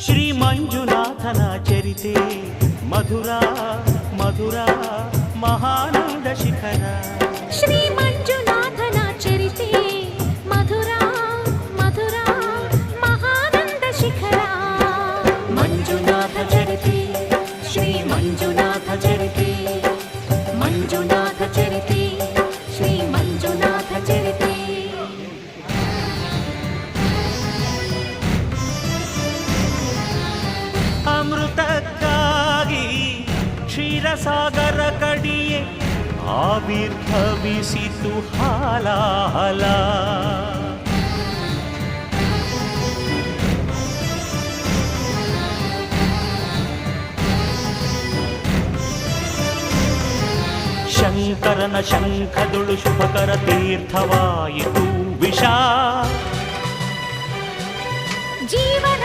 ಶ್ರೀ ಮಂಜುನಾಥನ ಚರಿತೆ ಮಧುರ ಮಧುರ ಮಹಾನಂದ ಶಿಖರ. ಶ್ರೀ ಮಂಜುನಾಥನ ಚರಿತೆ ಮಧುರ ಮಧುರ ಮಹಾನಂದ ಶಿಖರ. ಮಂಜುನಾಥ ಚರಿತೆ ಶ್ರೀ ಮಂಜುನಾಥ ಚರಿತೆ ಮಂಜುನಾಥ ಚರಿತೆ ಶ್ರೀ ಮಂಜುನಾಥ ಚರಿತೆ. ಅಮೃತಕ್ಕಾಗಿ ಕ್ಷೀರಸಾಗರ ಕಡಿಯೇ ಆವಿರ್ಭವಿಸಿತು ಹಾಲಾಹಲ. ಶಂಕರನ ಶಂಖದುಳು ಶುಭಕರ ತೀರ್ಥವಾಯಿತು ವಿಷ. ಜೀವನ